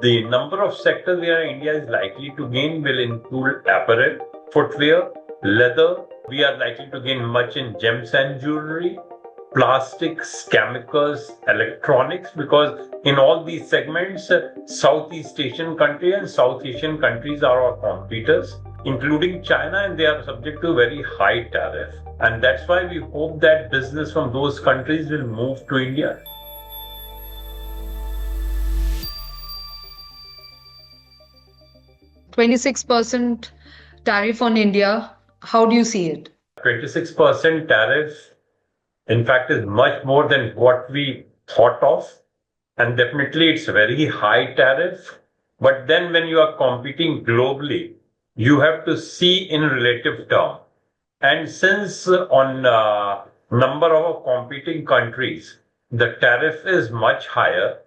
The number of sectors where India is likely to gain will include apparel, footwear, leather. We are likely to gain much in gems and jewelry, plastics, chemicals, electronics, because in all these segments, Southeast Asian countries and South Asian countries are our competitors, including China, and they are subject to very high tariff. And that's why we hope that business from those countries will move to India. 26% tariff on India. How do you see it? 26% tariff, in fact, is much more than what we thought of. And definitely it's a very high tariff. But then when you are competing globally, you have to see in relative term. And since on number of competing countries, the tariff is much higher.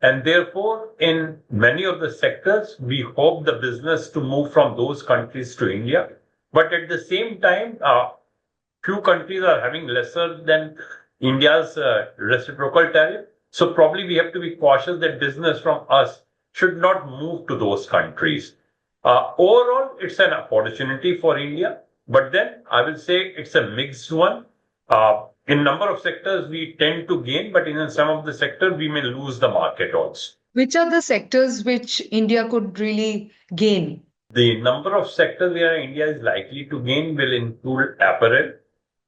And therefore, in many of the sectors, we hope the business to move from those countries to India. But at the same time, few countries are having lesser than India's reciprocal tariff. So probably we have to be cautious that business from us should not move to those countries. Overall, it's an opportunity for India. But then I will say it's a mixed one. In number of sectors, we tend to gain, but in some of the sectors, we may lose the market also. Which are the sectors which India could really gain? The number of sectors where India is likely to gain will include apparel,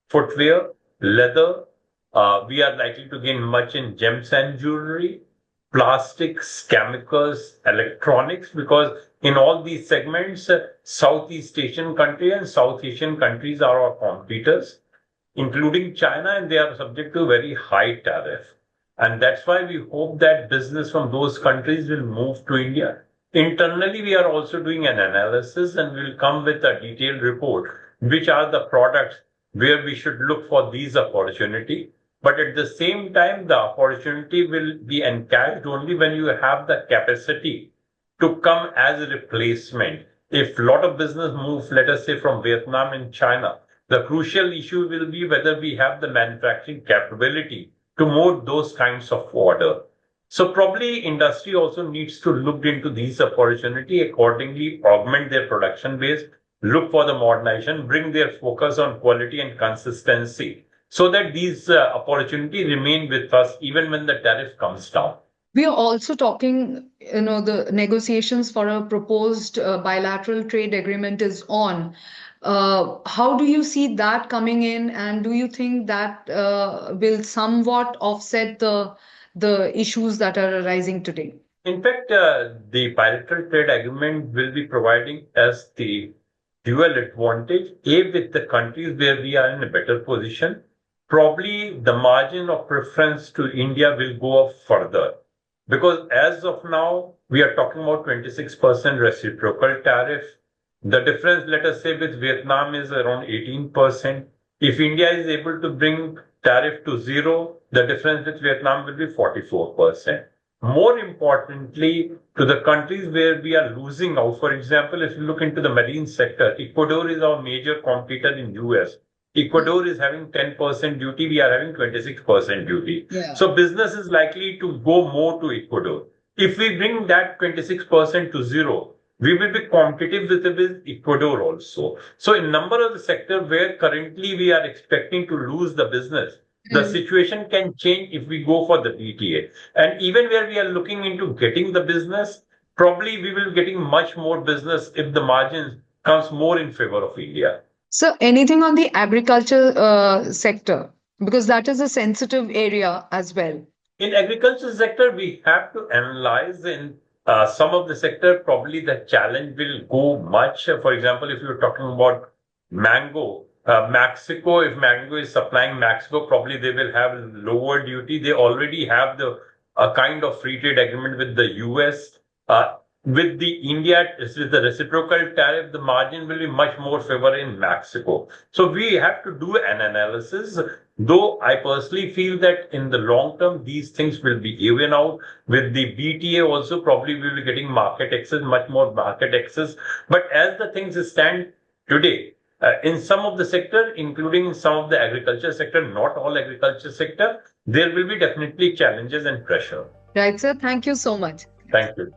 footwear, leather. We are likely to gain much in gems and jewelry, plastics, chemicals, electronics, because in all these segments, Southeast Asian countries and South Asian countries are our competitors, including China, and they are subject to very high tariff. And that's why we hope that business from those countries will move to India. Internally, we are also doing an analysis and we'll come with a detailed report, which are the products where we should look for these opportunity. But at the same time, the opportunity will be encashed only when you have the capacity to come as a replacement. If a lot of business moves, let us say from Vietnam and China, the crucial issue will be whether we have the manufacturing capability to move those kinds of order. So probably industry also needs to look into these opportunity, accordingly augment their production base, look for the modernization, bring their focus on quality and consistency, so that these opportunities remain with us even when the tariff comes down. We are also talking, the negotiations for a proposed bilateral trade agreement is on. How do you see that coming in, and do you think that will somewhat offset the issues that are arising today? In fact, the bilateral trade agreement will be providing us the dual advantage, A, with the countries where we are in a better position. Probably the margin of preference to India will go up further. Because as of now, we are talking about 26% reciprocal tariff. The difference, let us say, with Vietnam is around 18%. If India is able to bring tariff to zero, the difference with Vietnam will be 44%. More importantly, to the countries where we are losing out, for example, if you look into the marine sector, Ecuador is our major competitor in US. Ecuador is having 10% duty, we are having 26% duty. Yeah. So business is likely to go more to Ecuador. If we bring that 26% to zero, we will be competitive with Ecuador also. So in number of the sector where currently we are expecting to lose the business, the situation can change if we go for the BTA. And even where we are looking into getting the business, probably we will be getting much more business if the margins comes more in favor of India. So anything on the agriculture sector, because that is a sensitive area as well. In agriculture sector, we have to analyze in some of the sector, probably the challenge will go much. For example, if you're talking about mango, Mexico, if mango is supplying Mexico, probably they will have lower duty. They already have the kind of free trade agreement with the US. With the India, with the reciprocal tariff, the margin will be much more favor in Mexico. So we have to do an analysis, though I personally feel that in the long term, these things will be even out. With the BTA also, probably we will be getting market access, much more market access. But as the things stand today, in some of the sector, including some of the agriculture sector, not all agriculture sector, there will be definitely challenges and pressure. Right, sir. Thank you so much. Thank you.